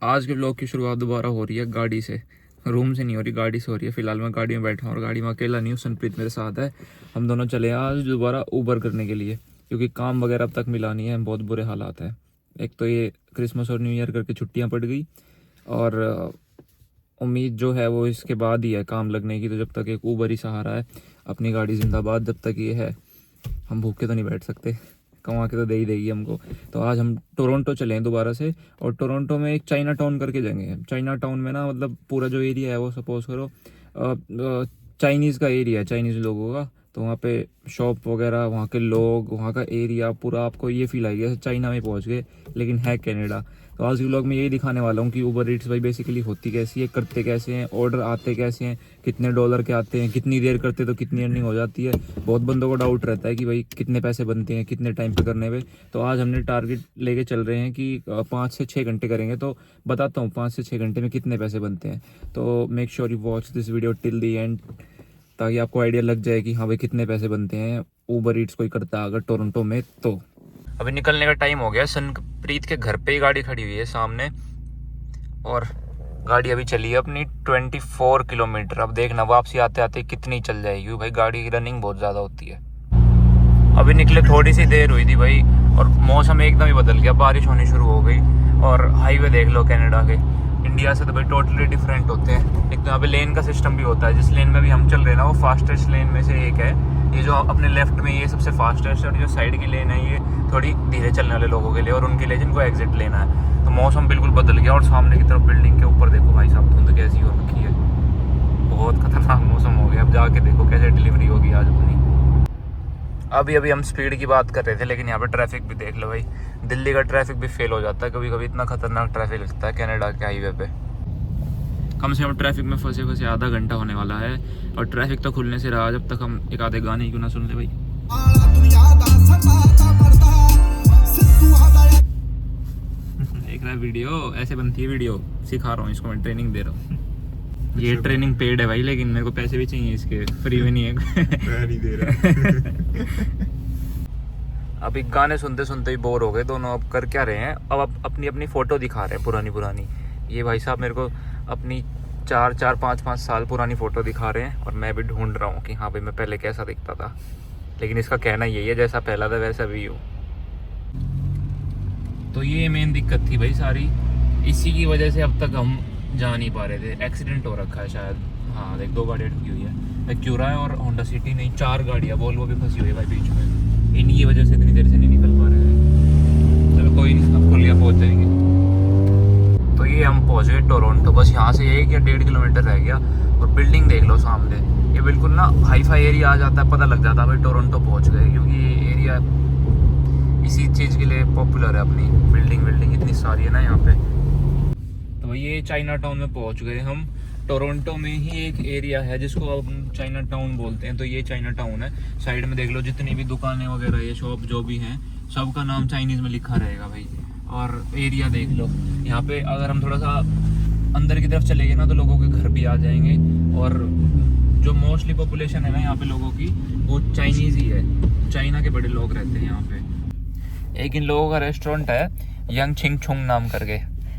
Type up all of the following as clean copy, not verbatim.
आज के ब्लॉग की शुरुआत दोबारा हो रही है गाड़ी से। रूम से नहीं हो रही, गाड़ी से हो रही है। फिलहाल मैं गाड़ी में बैठा हूँ और गाड़ी में अकेला नहीं हूँ, सनप्रीत मेरे साथ है। हम दोनों चले हैं आज दोबारा ऊबर करने के लिए, क्योंकि काम वगैरह अब तक मिला नहीं है। बहुत बुरे हालात हैं। एक तो ये क्रिसमस और न्यू ईयर करके छुट्टियाँ पड़ गई, और उम्मीद जो है वो इसके बाद ही है काम लगने की। तो जब तक एक ऊबर ही सहारा है, अपनी गाड़ी जिंदाबाद, जब तक ये है हम भूखे तो नहीं बैठ सकते। कमा के तो दे ही देगी हमको। तो आज हम टोरंटो चले हैं दोबारा से, और टोरंटो में एक चाइना टाउन करके जाएंगे। चाइना टाउन में ना, मतलब पूरा जो एरिया है वो सपोज करो चाइनीज़ का एरिया है, चाइनीज़ लोगों का। तो वहाँ पे शॉप वगैरह, वहाँ के लोग, वहाँ का एरिया पूरा आपको ये फील आएगा जैसे चाइना में पहुँच गए, लेकिन है कनाडा। तो आज के व्लॉग में यही दिखाने वाला हूँ कि ऊबर ईट्स भाई बेसिकली होती कैसी है, करते कैसे हैं, ऑर्डर आते कैसे हैं, कितने डॉलर के आते हैं, कितनी देर करते तो कितनी अर्निंग हो जाती है। बहुत बंदों को डाउट रहता है कि भाई कितने पैसे बनते हैं कितने टाइम पे करने पे। तो आज हमने टारगेट लेके चल रहे हैं कि 5 से 6 घंटे करेंगे। तो बताता हूँ 5 से 6 घंटे में कितने पैसे बनते हैं। तो make sure you watch this video till the and, ताकि आपको आइडिया लग जाए कि हाँ भाई कितने पैसे बनते हैं ऊबर ईट्स कोई करता है अगर टोरंटो में। तो अभी निकलने का टाइम हो गया। सनप्रीत के घर पे ही गाड़ी खड़ी हुई है सामने, और गाड़ी अभी चली है अपनी 24 किलोमीटर। अब देखना वापसी आते आते कितनी चल जाएगी भाई, गाड़ी की रनिंग बहुत ज़्यादा होती है। अभी निकले थोड़ी सी देर हुई थी भाई, और मौसम एकदम ही बदल गया, बारिश होनी शुरू हो गई। और हाईवे देख लो कनाडा के, इंडिया से तो भाई टोटली डिफरेंट होते हैं। एक तो यहाँ पे लेन का सिस्टम भी होता है। जिस लेन में भी हम चल रहे हैं ना, वो फास्टेस्ट लेन में से एक है। ये जो अपने लेफ्ट में ये सबसे फास्टेस्ट है, और जो साइड की लेन है ये थोड़ी धीरे चलने वाले लोगों के लिए, और उनके लिए जिनको एग्जिट लेना है। तो मौसम बिल्कुल बदल गया, और सामने की तरफ बिल्डिंग के ऊपर देखो भाई साहब, धुंध कैसी हो रखी है। बहुत खतरनाक मौसम हो गया। अब जाके देखो कैसे डिलीवरी होगी आज अपनी। अभी हम स्पीड की बात कर रहे थे, लेकिन यहाँ पे ट्रैफिक भी देख लो भाई। दिल्ली का ट्रैफिक भी फेल हो जाता है कभी कभी, इतना खतरनाक ट्रैफिक लगता है कनाडा के हाईवे पे। कम से कम ट्रैफिक में फंसे आधा घंटा होने वाला है, और ट्रैफिक तो खुलने से रहा। जब तक हम एक आधे गाने क्यों ना सुन ले भाई। देख रहा है वीडियो, ऐसे बनती है वीडियो। सिखा रहा हूँ इसको, मैं ट्रेनिंग दे रहा हूँ। ये ट्रेनिंग पेड है भाई, लेकिन मेरे को पैसे भी चाहिए इसके, फ्री में नहीं है। मैं नहीं दे रहा। अभी गाने सुनते सुनते ही बोर हो गए दोनों। अब कर क्या रहे हैं, अब अपनी अपनी फ़ोटो दिखा रहे हैं पुरानी। ये भाई साहब मेरे को अपनी 4-5 साल पुरानी फ़ोटो दिखा रहे हैं, और मैं भी ढूंढ रहा हूँ कि हाँ भाई मैं पहले कैसा दिखता था। लेकिन इसका कहना यही है जैसा पहला था वैसा भी हूँ। तो ये मेन दिक्कत थी भाई सारी, इसी की वजह से अब तक हम जा नहीं पा रहे थे। एक्सीडेंट हो रखा है शायद। हाँ देख, 2 गाड़ियाँ ठुकी हुई है, एक्यूरा है और होंडा सिटी, नहीं 4 गाड़ियाँ, वोल्वो भी फंसी हुई है भाई बीच में। इन्हीं की वजह से इतनी देर से नहीं निकल पा रहे हैं। चलो कोई नहीं, अब खुलिया पहुँच जाएंगे। तो ये हम पहुँच गए टोरंटो। बस यहाँ से 1 या 1.5 किलोमीटर रह गया, और बिल्डिंग देख लो सामने। ये बिल्कुल ना हाई फाई एरिया आ जाता है, पता लग जाता है भाई टोरंटो पहुँच गए, क्योंकि ये एरिया इसी चीज़ के लिए पॉपुलर है। अपनी बिल्डिंग इतनी सारी है ना यहाँ पे। तो ये चाइना टाउन में पहुँच गए हम। टोरंटो में ही एक एरिया है जिसको अब चाइना टाउन बोलते हैं। तो ये चाइना टाउन है। साइड में देख लो जितनी भी दुकानें वगैरह, ये शॉप जो भी हैं, सबका नाम चाइनीज़ में लिखा रहेगा भाई। और एरिया देख लो यहाँ पे। अगर हम थोड़ा सा अंदर की तरफ चले गए ना, तो लोगों के घर भी आ जाएंगे। और जो मोस्टली पॉपुलेशन है ना यहाँ पे लोगों की, वो चाइनीज़ ही है। चाइना के बड़े लोग रहते हैं यहाँ पे। एक इन लोगों का रेस्टोरेंट है, यंग छिंग छुंग नाम करके।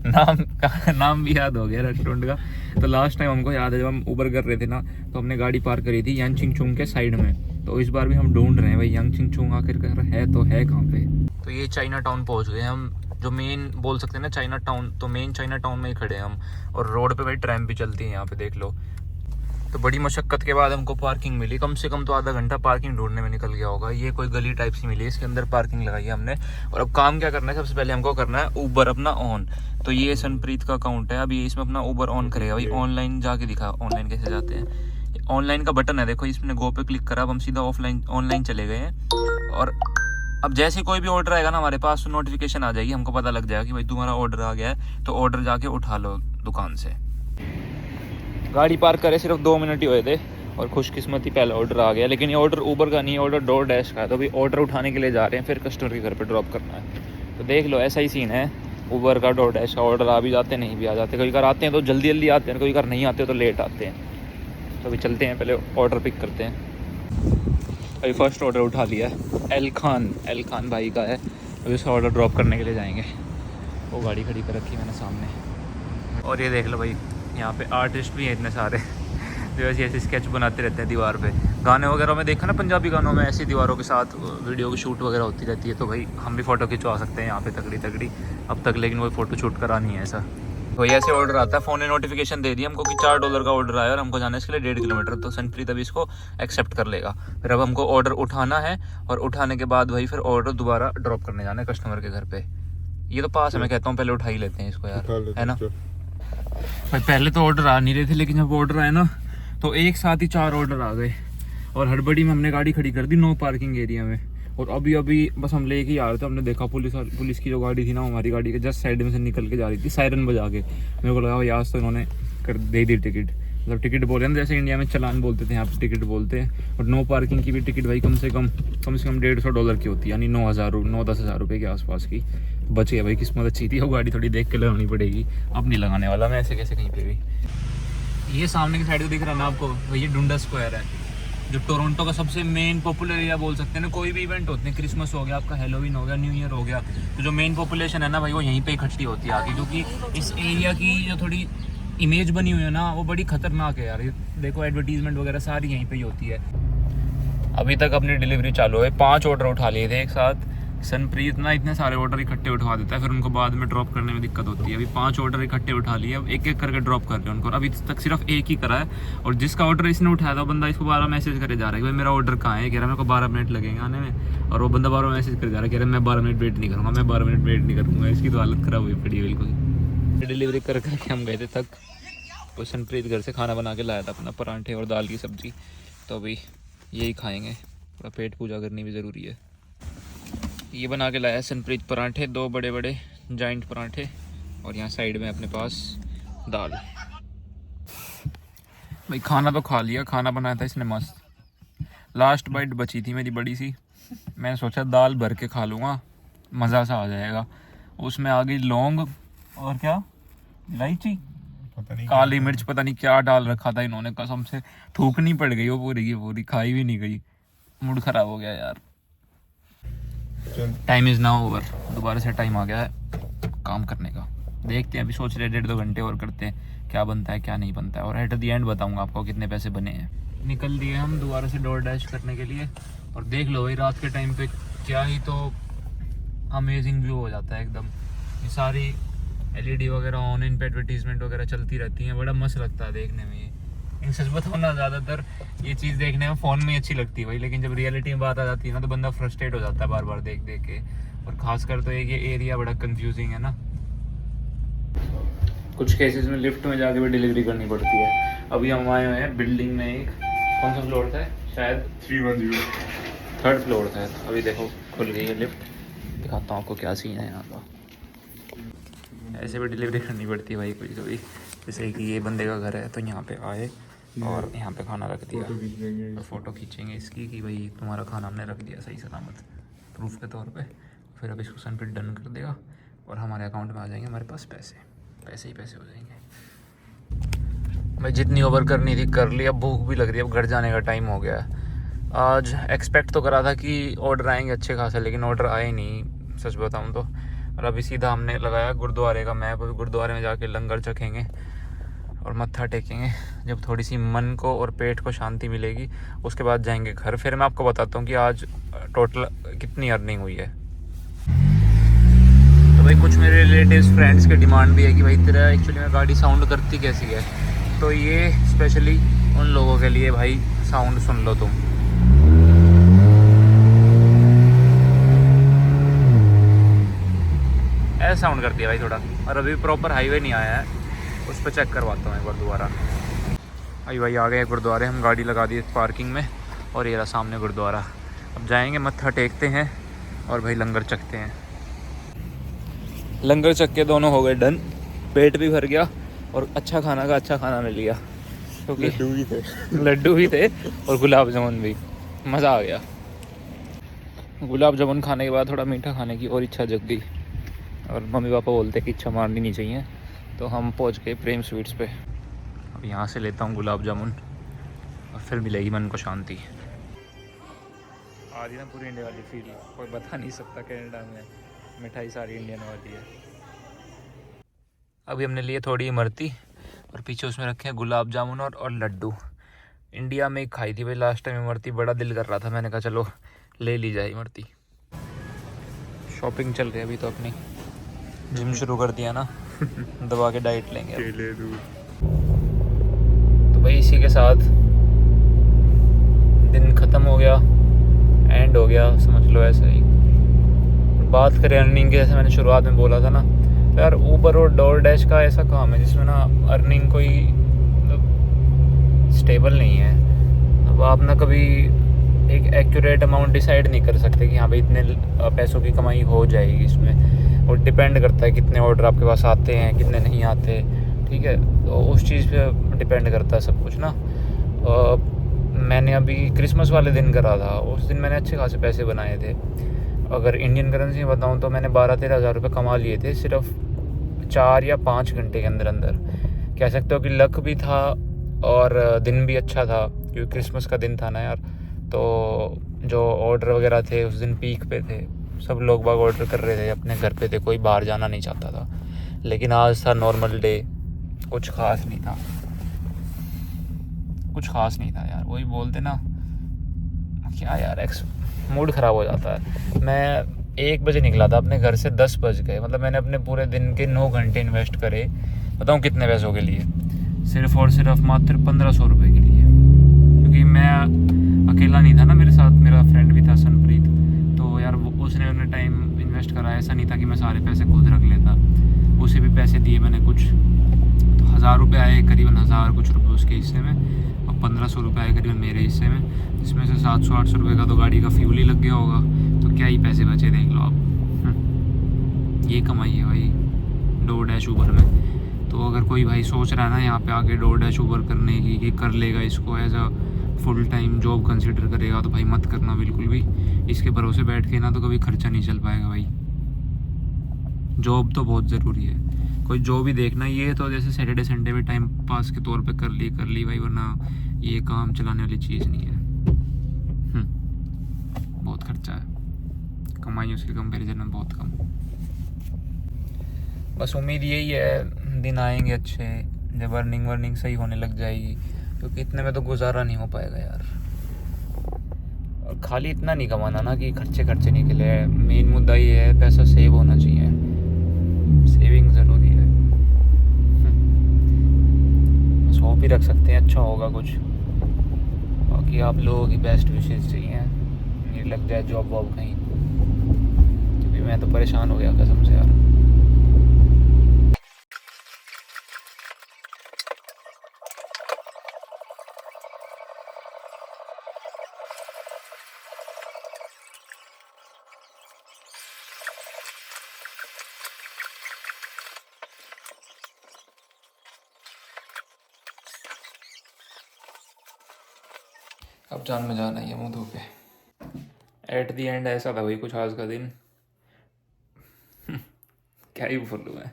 नाम भी याद हो गया रेस्टोरेंट का। तो लास्ट टाइम हमको याद है जब हम ऊबर कर रहे थे ना, तो हमने गाड़ी पार्क करी थी यंग छिंग छुंग के साइड में। तो इस बार भी हम ढूंढ रहे हैं भाई यंग छिंग छुंग आखिरकार है तो है कहाँ पे। तो ये चाइना टाउन पहुँच गए हम, जो मेन बोल सकते हैं ना चाइना टाउन। तो मेन चाइना टाउन में ही खड़े हैं हम, और रोड पे भाई ट्रैम भी चलती है यहाँ पे देख लो। तो बड़ी मशक्क़त के बाद हमको पार्किंग मिली। कम से कम तो आधा घंटा पार्किंग ढूंढने में निकल गया होगा। ये कोई गली टाइप सी मिली, इसके अंदर पार्किंग लगाई है हमने। और अब काम क्या करना है, सबसे पहले हमको करना है ऊबर अपना ऑन। तो ये सनप्रीत का अकाउंट है, अभी ये इसमें अपना ऊबर ऑन करेगा भाई। ऑनलाइन जाके दिखा, ऑनलाइन कैसे जाते हैं। ऑनलाइन का बटन है देखो, इसमें गो पे क्लिक करा, अब हम सीधा ऑनलाइन चले गए हैं। और अब जैसे कोई भी ऑर्डर आएगा ना हमारे पास, तो नोटिफिकेशन आ जाएगी, हमको पता लग जाएगा कि भाई तुम्हारा ऑर्डर आ गया है। तो ऑर्डर जाके उठा लो दुकान से। गाड़ी पार्क करे सिर्फ 2 मिनट ही हुए थे, और खुशकिस्मती पहला ऑर्डर आ गया। लेकिन ये ऑर्डर ऊबर का नहीं है, ऑर्डर डोर डैश का है। तो अभी ऑर्डर उठाने के लिए जा रहे हैं, फिर कस्टमर के घर पे ड्रॉप करना है। तो देख लो ऐसा ही सीन है ऊबर का, डोर डैश का। ऑर्डर आ भी जाते नहीं भी आ जाते। कभी बार आते हैं तो जल्दी आते हैं, कभी बार नहीं आते तो लेट आते हैं। तो अभी चलते हैं, पहले ऑर्डर पिक करते हैं। अभी फर्स्ट ऑर्डर उठा लिया है, एल खान भाई का है। अभी उसका ऑर्डर ड्रॉप करने के लिए जाएंगे। वो गाड़ी खड़ी कर रखी है मैंने सामने। और ये देख लो भाई, यहाँ पे आर्टिस्ट भी हैं इतने सारे जो ऐसे ऐसे स्केच बनाते रहते हैं दीवार पे। गाने वगैरह में देखा ना, पंजाबी गानों में ऐसी दीवारों के साथ वीडियो की शूट वगैरह होती रहती है। तो भाई हम भी फ़ोटो खिंचवा सकते हैं यहाँ पे तगड़ी तगड़ी अब तक, लेकिन वो फ़ोटो शूट करा नहीं है ऐसा। तो ऐसे ऑर्डर आता है, फ़ोन ने नोटिफिकेशन दे दी हमको कि $4 का ऑर्डर आया और हमको जाना है इसके लिए 1.5 किलोमीटर। तो सनप्रीत अभी इसको एक्सेप्ट कर लेगा। फिर अब हमको ऑर्डर उठाना है और उठाने के बाद भाई फिर ऑर्डर दोबारा ड्रॉप करने जाना है कस्टमर के घर पे। ये तो पास है, मैं कहता हूँ पहले उठा ही लेते हैं इसको यार, है ना भाई। पहले तो ऑर्डर आ नहीं रहे थे, लेकिन जब ऑर्डर आए ना तो एक साथ ही 4 ऑर्डर आ गए और हड़बड़ी में हमने गाड़ी खड़ी कर दी नो पार्किंग एरिया में। और अभी बस हम लेके ही आ रहे थे, हमने देखा पुलिस की जो गाड़ी थी ना, हमारी गाड़ी के जस्ट साइड में से निकल के जा रही थी सायरन बजा के। मेरे को लगा भाई आज तो इन्होंने कर दे दी टिकट, मतलब टिकट बोले ना जैसे इंडिया में चालान बोलते थे, यहाँ पे टिकट बोलते हैं। और नो पार्किंग की भी टिकट भाई कम से कम $150 की होती है, यानी 9-10 हज़ार रुपये के आसपास की। बच गया भाई, किस्मत अच्छी थी। वो गाड़ी थोड़ी देख के लगानी पड़ेगी, अब नहीं लगाने वाला मैं ऐसे कैसे कहीं पे भी। ये सामने की साइड को दिख रहा है ना आपको, ये डुंडा स्क्वायर है, जो टोरंटो का सबसे मेन पॉपुलर एरिया बोल सकते हैं ना। कोई भी इवेंट होते हैं, क्रिसमस हो गया आपका, हेलोवीन हो गया, न्यू ईयर हो गया, तो जो मेन पॉपुलेशन है ना भाई वो यहीं पे इकट्ठी होती है आके। क्योंकि इस एरिया की जो थोड़ी इमेज बनी हुई है ना वो बड़ी खतरनाक है यार। ये देखो एडवर्टीजमेंट वगैरह सारी यहीं पे ही होती है। अभी तक अपनी डिलीवरी चालू है, 5 ऑर्डर उठा लिए थे एक साथ। सनप्रीत ना इतने सारे ऑर्डर इकट्ठे उठा देता है, फिर उनको बाद में ड्रॉप करने में दिक्कत होती है। अभी 5 ऑर्डर इकट्ठे उठा लिए, अब एक एक करके ड्रॉप कर रहे हैं उनको। अभी तक सिर्फ एक ही करा है, और जिसका ऑर्डर इसने उठाया था बंदा इसको 12 मैसेज करे जा रहा है कि भाई मेरा ऑर्डर कहाँ है। कह रहा है मेरे को 12 मिनट लगेंगे आने में, और वो बंदा 12 मैसेज करे जा रहा है, कह रहा है मैं 12 मिनट वेट नहीं करूँगा, मैं 12 मिनट वेट नहीं करूँगा। इसकी तो हालत ख़राब हुई पड़ी है बिल्कुल। डिलीवरी कर करके हम गए थे थक। तो सनप्रीत घर से खाना बना के लाया था अपना, परांठे और दाल की सब्ज़ी। तो अभी यही खाएँगे, थोड़ा पेट पूजा करनी भी ज़रूरी है। ये बना के लाया सनप्रीत परांठे, 2 बड़े बड़े जाइंट परांठे, और यहाँ साइड में अपने पास दाल। भाई खाना तो खा लिया, खाना बनाया था इसने मस्त। लास्ट बाइट बची थी मेरी बड़ी सी, मैंने सोचा दाल भर के खा लूँगा, मज़ा सा आ जाएगा। उसमें आ गई लौंग और क्या, इलायची, काली मिर्च, पता नहीं क्या डाल रखा था इन्होंने, कसम से थूकनी पड़ गई वो पूरी की पूरी, खाई भी नहीं गई। मूड ख़राब हो गया यार। टाइम इज़ नाउ ओवर, दोबारा से टाइम आ गया है काम करने का। देखते हैं, अभी सोच रहे 1.5-2 घंटे और करते हैं, क्या बनता है क्या नहीं बनता है, और एट द एंड बताऊंगा आपको कितने पैसे बने हैं। निकल दिए हम दोबारा से डोर डैश करने के लिए, और देख लो भाई रात के टाइम पे क्या ही तो अमेजिंग व्यू हो जाता है एकदम। ये सारी LED वगैरह ऑन, इन पे एडवर्टीजमेंट वगैरह चलती रहती हैं, बड़ा मस्त लगता है देखने में। इन सच बताओ ना, ज़्यादातर ये चीज़ देखने में फ़ोन में अच्छी लगती है भाई, लेकिन जब रियलिटी में बात आ जाती है ना तो बंदा फ्रस्ट्रेट हो जाता है बार बार देख देख के। और ख़ासकर तो ये एरिया बड़ा कंफ्यूजिंग है ना। कुछ केसेस में लिफ्ट में जाके भी डिलीवरी करनी पड़ती है। अभी हम आए हुए हैं बिल्डिंग में, एक कौन सा फ्लोर था, शायद 310, 3rd फ्लोर था। अभी देखो खुल गई है लिफ्ट, दिखाता हूँ आपको क्या सीन है यहाँ का। ऐसे भी डिलीवरी करनी पड़ती है भाई कभी कभी, जैसे कि ये बंदे का घर है तो यहाँ पे आए और यहाँ पे खाना रख दिया, और फ़ोटो खींचेंगे इसकी कि भाई तुम्हारा खाना हमने रख दिया सही सलामत, प्रूफ के तौर पे। फिर अब इसको सन पे डन कर देगा और हमारे अकाउंट में आ जाएंगे हमारे पास पैसे ही पैसे हो जाएंगे। भाई जितनी ओवर करनी थी कर ली, अब भूख भी लग रही है, अब घर जाने का टाइम हो गया है। आज एक्सपेक्ट तो करा था कि ऑर्डर आएंगे अच्छे खासे, लेकिन ऑर्डर आए नहीं सच बताऊँ तो। और अभी सीधा हमने लगाया गुरुद्वारे का मैप, अभी गुरुद्वारे में जाके लंगर चखेंगे और मत्था टेकेंगे। जब थोड़ी सी मन को और पेट को शांति मिलेगी उसके बाद जाएंगे घर। फिर मैं आपको बताता हूँ कि आज टोटल कितनी अर्निंग हुई है। तो भाई कुछ मेरे रिलेटिव्स फ्रेंड्स की डिमांड भी है कि भाई तेरा एक्चुअली में गाड़ी साउंड करती कैसी है, तो ये स्पेशली उन लोगों के लिए भाई साउंड सुन लो तुम। ऐसा साउंड करती है भाई थोड़ा, और अभी प्रॉपर हाईवे नहीं आया है, उस पर चेक करवाता हूँ एक बार दोबारा। भाई आ गए गुरुद्वारे, हम गाड़ी लगा दी पार्किंग में, और ये रहा सामने गुरुद्वारा। अब जाएंगे मत्था टेकते हैं और भाई लंगर चखते हैं। लंगर चख के दोनों हो गए डन, पेट भी भर गया और अच्छा खाना का अच्छा खाना मिल गया, क्योंकि लड्डू भी थे और गुलाब जामुन भी, मज़ा आ गया। गुलाब जामुन खाने के बाद थोड़ा मीठा खाने की और इच्छा जग गई, और मम्मी पापा बोलते कि इच्छा मारनी नहीं चाहिए, तो हम पहुंच गए प्रेम स्वीट्स पे। अब यहाँ से लेता हूँ गुलाब जामुन और फिर मिलेगी मन को शांति। आ रही ना पूरी इंडिया वाली फील, कोई बता नहीं सकता कनाडा में मिठाई सारी इंडियन वाली है। अभी हमने लिए थोड़ी इमरती और पीछे उसमें रखे हैं गुलाब जामुन और लड्डू। इंडिया में ही खाई थी भाई लास्ट टाइम इमरती, बड़ा दिल कर रहा था, मैंने कहा चलो ले ली जाए इमरती। शॉपिंग चल रही है अभी तो अपनी, जिम शुरू कर दिया ना दबा के डाइट लेंगे तो भाई इसी के साथ दिन ख़त्म हो गया, एंड हो गया समझ लो ऐसा ही। बात करें अर्निंग की, जैसे मैंने शुरुआत में बोला था ना, तो यार ऊबर और डोर डैश का ऐसा काम है जिसमें ना अर्निंग कोई मतलब स्टेबल नहीं है। अब आप ना कभी एक एक्यूरेट अमाउंट डिसाइड नहीं कर सकते कि हाँ भाई इतने पैसों की कमाई हो जाएगी इसमें। और डिपेंड करता है कितने ऑर्डर आपके पास आते हैं कितने नहीं आते, ठीक है, तो उस चीज़ पे डिपेंड करता है सब कुछ ना। मैंने अभी क्रिसमस वाले दिन करा था, उस दिन मैंने अच्छे खासे पैसे बनाए थे। अगर इंडियन करेंसी में बताऊँ तो मैंने 12-13 हज़ार रुपये कमा लिए थे सिर्फ 4 या 5 घंटे के अंदर अंदर। कह सकते हो कि लक भी था और दिन भी अच्छा था क्योंकि क्रिसमस का दिन था ना यार। तो जो ऑर्डर वगैरह थे उस दिन पीक पे थे, सब लोग बाग ऑर्डर कर रहे थे, अपने घर पे थे, कोई बाहर जाना नहीं चाहता था। लेकिन आज था नॉर्मल डे, कुछ ख़ास नहीं था, कुछ ख़ास नहीं था यार। वही बोलते ना क्या यार, मूड ख़राब हो जाता है। मैं 1 बजे निकला था अपने घर से, 10 बज गए, मतलब मैंने अपने पूरे दिन के 9 घंटे इन्वेस्ट करे। बताऊँ कितने पैसों के लिए? सिर्फ़ और सिर्फ मात्र 1500 रुपये के लिए। क्योंकि मैं अकेला नहीं था ना, मेरे साथ मेरा फ्रेंड भी था सनप्रीत। तो यार उसने अपने टाइम इन्वेस्ट करा, ऐसा नहीं था कि मैं सारे पैसे खुद रख लेता, उसे भी पैसे दिए मैंने कुछ। तो 1000 रुपये आए करीबन, 1000 कुछ रुपये उसके हिस्से में, और 1500 रुपये आए करीबन मेरे हिस्से में, जिसमें से 700-800 रुपये का तो गाड़ी का फ्यूल ही लग गया होगा। तो क्या ही पैसे बचे देख लो आप। ये कमाई है भाई डोर डैश ऊबर में। तो अगर कोई भाई सोच रहा है ना यहाँ पे आके डोर डैश ऊबर करने की कि कर लेगा इसको as a full time job consider करेगा, तो भाई मत करना बिल्कुल भी। इसके भरोसे बैठ के ना तो कभी खर्चा नहीं चल पाएगा भाई। जॉब तो बहुत ज़रूरी है, कोई जॉब ही देखना, ये तो जैसे सैटरडे संडे में टाइम पास के तौर पे कर ली भाई, वरना ये काम चलाने वाली चीज़ नहीं है। बहुत खर्चा है, कमाई उसके कंपेरिजन में बहुत कम। बस उम्मीद यही है दिन आएंगे अच्छे जब अर्निंग वर्निंग सही होने लग जाएगी, क्योंकि इतने में तो गुजारा नहीं हो पाएगा यार। और खाली इतना नहीं कमाना ना कि खर्चे निकले, मेन मुद्दा ये है पैसा सेव होना चाहिए, सेविंग ज़रूरी है। बस होप ही रख सकते हैं अच्छा होगा कुछ। बाकी आप लोगों की बेस्ट विशेज़ चाहिए, ये लग जाए जॉब वॉब कहीं, क्योंकि मैं तो परेशान हो गया कसम से यार। अब जान में जाना ही है मुँह धो के। एट दी एंड ऐसा था भाई कुछ आज का दिन क्या ही बोलूँ मैं।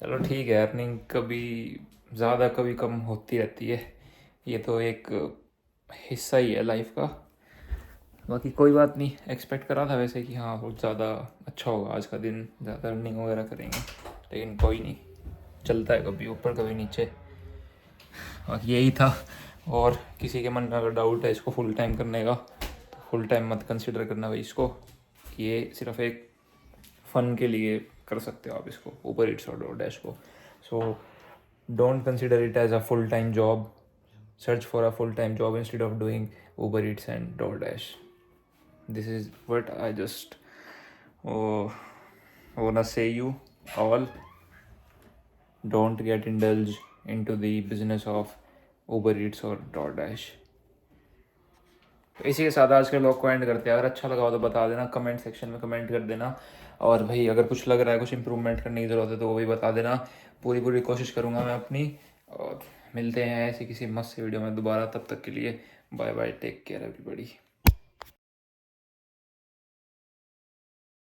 चलो ठीक है, अर्निंग कभी ज़्यादा कभी कम होती रहती है, ये तो एक हिस्सा ही है लाइफ का। बाकी कोई बात नहीं, एक्सपेक्ट करा था वैसे कि हाँ बहुत ज़्यादा अच्छा होगा आज का दिन, ज़्यादा अर्निंग वगैरह करेंगे, लेकिन कोई नहीं, चलता है कभी ऊपर कभी नीचे। बाकी यही था। और किसी के मन में अगर डाउट है इसको फुल टाइम करने का, तो फुल टाइम मत कंसिडर करना भाई इसको, ये सिर्फ एक फ़न के लिए कर सकते हो आप इसको, ऊबर ईट्स और डोर डैश को। So don't consider it as a full time job, search for a full-time job instead of doing Uber Eats and DoorDash. This is what I just wanna say you all. Don't get indulged into the business of Uber Eats or DoorDash. इसी के साथ आज के लोग को and करते हैं। अगर अच्छा लगा हो तो बता देना, कमेंट सेक्शन में कमेंट कर देना। और भाई अगर कुछ लग रहा है कुछ इंप्रूवमेंट करने की ज़रूरत है तो वो भी बता देना, पूरी कोशिश करूँगा मैं अपनी। और मिलते हैं ऐसी किसी मस्त वीडियो में दोबारा, तब तक के लिए bye bye, take care everybody.